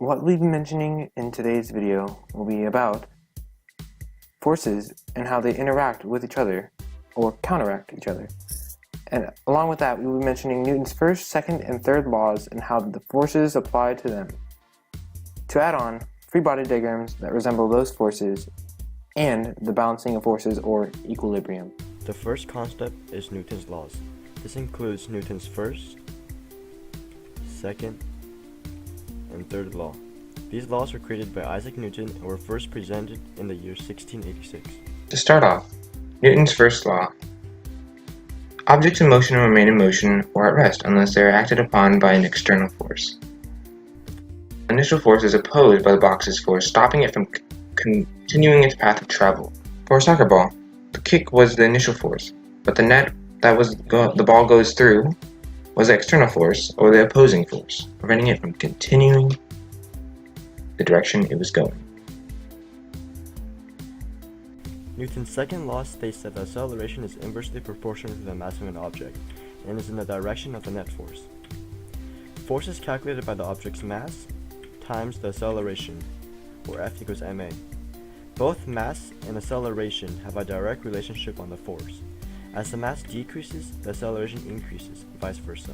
What we'll be mentioning in today's video will be about forces and how they interact with each other or counteract each other. And along with that, we will be mentioning Newton's first, second, and third laws and how the forces apply to them. To add on, free body diagrams that resemble those forces and the balancing of forces or equilibrium. The first concept is Newton's laws. This includes Newton's first, second, and third law. These laws were created by Isaac Newton and were first presented in the year 1686. To start off, Newton's first law. Objects in motion remain in motion or at rest unless they are acted upon by an external force. Initial force is opposed by the box's force, stopping it from continuing its path of travel. For a soccer ball, the kick was the initial force, but the net that the ball goes through was the external force or the opposing force, preventing it from continuing the direction it was going. Newton's second law states that the acceleration is inversely proportional to the mass of an object and is in the direction of the net force. Force is calculated by the object's mass times the acceleration, or F equals ma. Both mass and acceleration have a direct relationship on the force. As the mass decreases, the acceleration increases, and vice versa.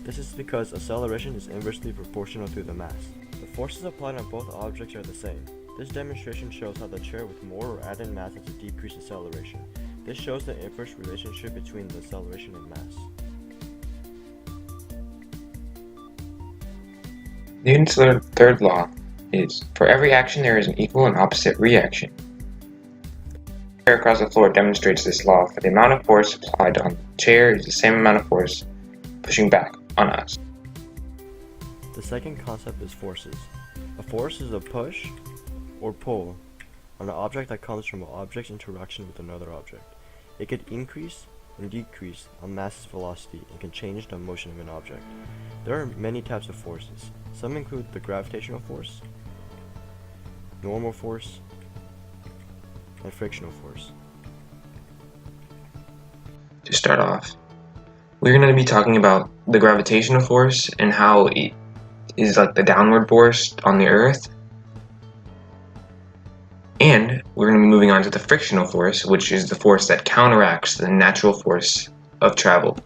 This is because acceleration is inversely proportional to the mass. The forces applied on both objects are the same. This demonstration shows how the chair with more or added mass has a decreased acceleration. This shows the inverse relationship between the acceleration and mass. Newton's third law is, for every action there is an equal and opposite reaction. The chair across the floor demonstrates this law, for the amount of force applied on the chair is the same amount of force pushing back on us. The second concept is forces. A force is a push or pull on an object that comes from an object's interaction with another object. It could increase and decrease a mass's velocity and can change the motion of an object. There are many types of forces. Some include the gravitational force, normal force, and frictional force. To start off, we're going to be talking about the gravitational force and how it is like the downward force on the Earth. And we're going to be moving on to the frictional force, which is the force that counteracts the natural force of travel.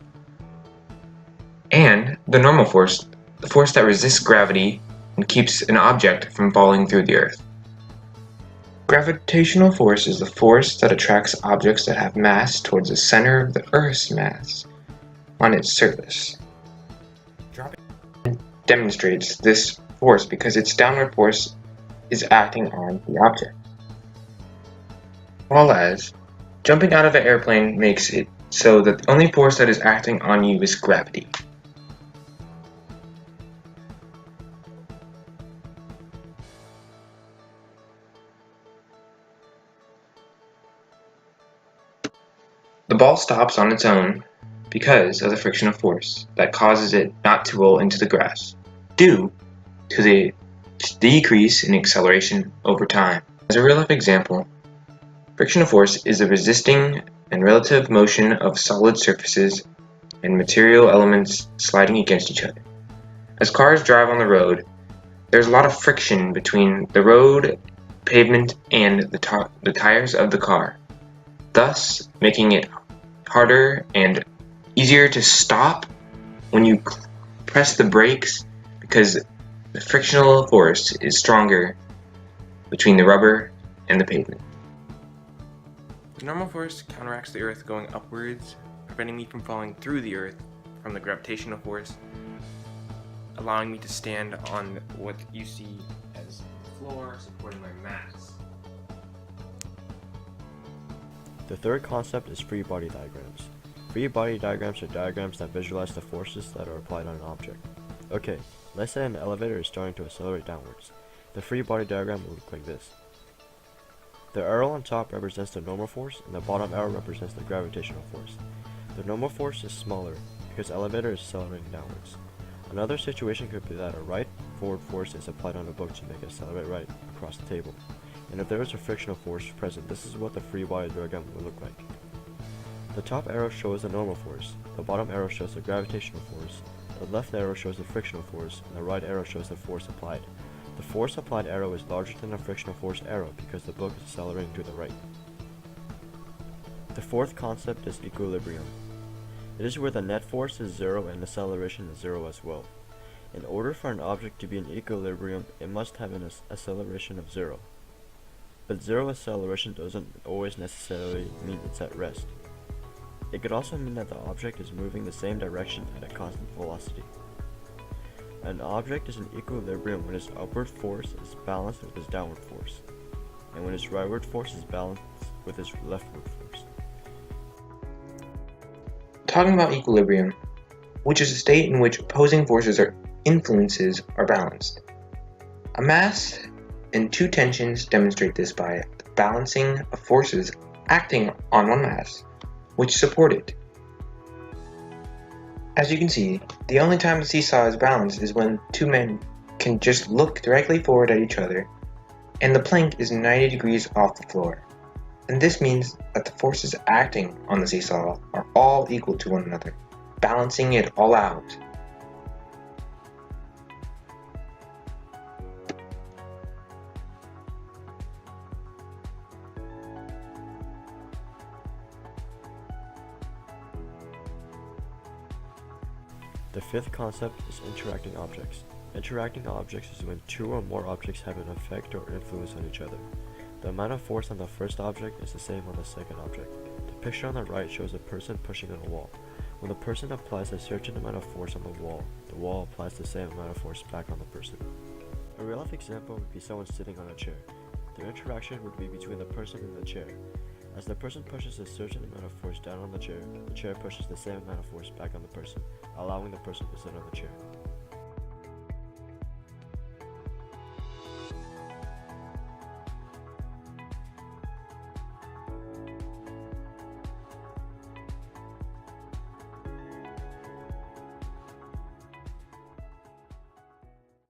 And the normal force, the force that resists gravity and keeps an object from falling through the Earth. Gravitational force is the force that attracts objects that have mass towards the center of the Earth's mass on its surface. Dropping demonstrates this force because its downward force is acting on the object. While as jumping out of an airplane makes it so that the only force that is acting on you is gravity. The ball stops on its own because of the frictional force that causes it not to roll into the grass, due to the decrease in acceleration over time. As a real-life example, frictional force is the resisting and relative motion of solid surfaces and material elements sliding against each other. As cars drive on the road, there's a lot of friction between the road, pavement, and the tires of the car, thus making it harder and easier to stop when you press the brakes because the frictional force is stronger between the rubber and the pavement. The normal force counteracts the Earth going upwards, preventing me from falling through the Earth from the gravitational force, allowing me to stand on what you see as the floor supporting my mass. The third concept is free body diagrams. Free body diagrams are diagrams that visualize the forces that are applied on an object. Okay, let's say an elevator is starting to accelerate downwards. The free body diagram will look like this. The arrow on top represents the normal force and the bottom arrow represents the gravitational force. The normal force is smaller because the elevator is accelerating downwards. Another situation could be that a right forward force is applied on a book to make it accelerate right across the table. And if there is a frictional force present, this is what the free body diagram will look like. The top arrow shows the normal force, the bottom arrow shows the gravitational force, the left arrow shows the frictional force, and the right arrow shows the force applied. The force applied arrow is larger than the frictional force arrow because the book is accelerating to the right. The fourth concept is equilibrium. It is where the net force is 0 and acceleration is 0 as well. In order for an object to be in equilibrium, it must have an acceleration of 0. But 0 acceleration doesn't always necessarily mean it's at rest. It could also mean that the object is moving the same direction at a constant velocity. An object is in equilibrium when its upward force is balanced with its downward force, and when its rightward force is balanced with its leftward force. Talking about equilibrium, which is a state in which opposing forces or influences are balanced. A mass and two tensions demonstrate this by the balancing of forces acting on one mass, which support it. As you can see, the only time the seesaw is balanced is when two men can just look directly forward at each other, and the plank is 90 degrees off the floor. And this means that the forces acting on the seesaw are all equal to one another, balancing it all out. The fifth concept is interacting objects. Interacting objects is when two or more objects have an effect or influence on each other. The amount of force on the first object is the same on the second object. The picture on the right shows a person pushing on a wall. When the person applies a certain amount of force on the wall applies the same amount of force back on the person. A real-life example would be someone sitting on a chair. The interaction would be between the person and the chair. As the person pushes a certain amount of force down on the chair pushes the same amount of force back on the person, allowing the person to sit on the chair.